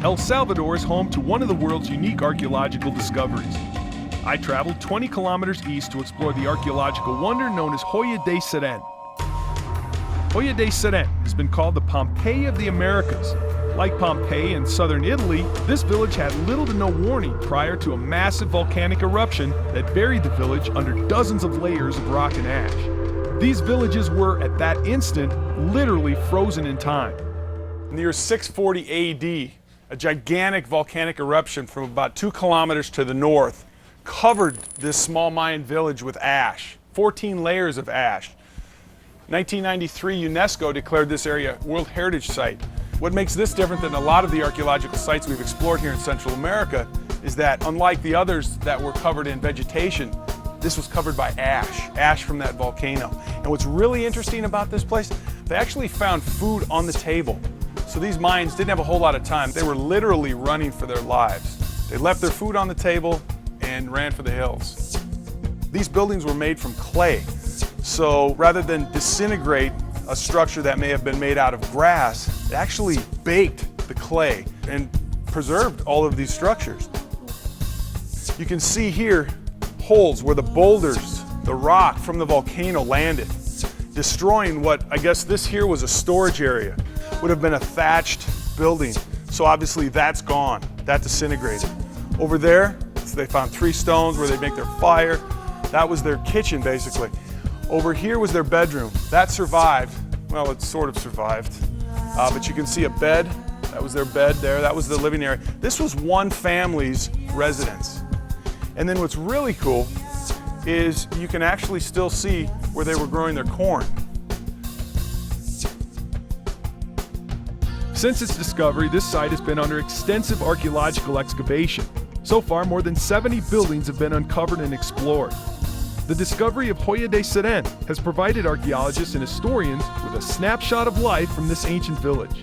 El Salvador is home to one of the world's unique archaeological discoveries. I traveled 20 kilometers east to explore the archaeological wonder known as Joya de Ceren. Joya de Ceren has been called the Pompeii of the Americas. Like Pompeii in southern Italy, this village had little to no warning prior to a massive volcanic eruption that buried the village under dozens of layers of rock and ash. These villages were, at that instant, literally frozen in time. In the year 640 AD, a gigantic volcanic eruption from about 2 kilometers to the north covered this small Mayan village with ash, 14 layers of ash. 1993, UNESCO declared this area a World Heritage Site. What makes this different than a lot of the archaeological sites we've explored here in Central America is that, unlike the others that were covered in vegetation, this was covered by ash from that volcano. And what's really interesting about this place, they actually found food on the table. So these Mayans didn't have a whole lot of time. They were literally running for their lives. They left their food on the table and ran for the hills. These buildings were made from clay. So rather than disintegrate a structure that may have been made out of grass, it actually baked the clay and preserved all of these structures. You can see here holes where the boulders, the rock from the volcano landed, destroying what I guess this here was a storage area. Would have been a thatched building. So obviously that's gone, that disintegrated. Over there, they found 3 stones where they make their fire. That was their kitchen basically. Over here was their bedroom. That survived. Well, it sort of survived. But you can see a bed. That was their bed there. That was the living area. This was one family's residence. And then what's really cool is you can actually still see where they were growing their corn. Since its discovery, this site has been under extensive archaeological excavation. So far, more than 70 buildings have been uncovered and explored. The discovery of Joya de Ceren has provided archaeologists and historians with a snapshot of life from this ancient village.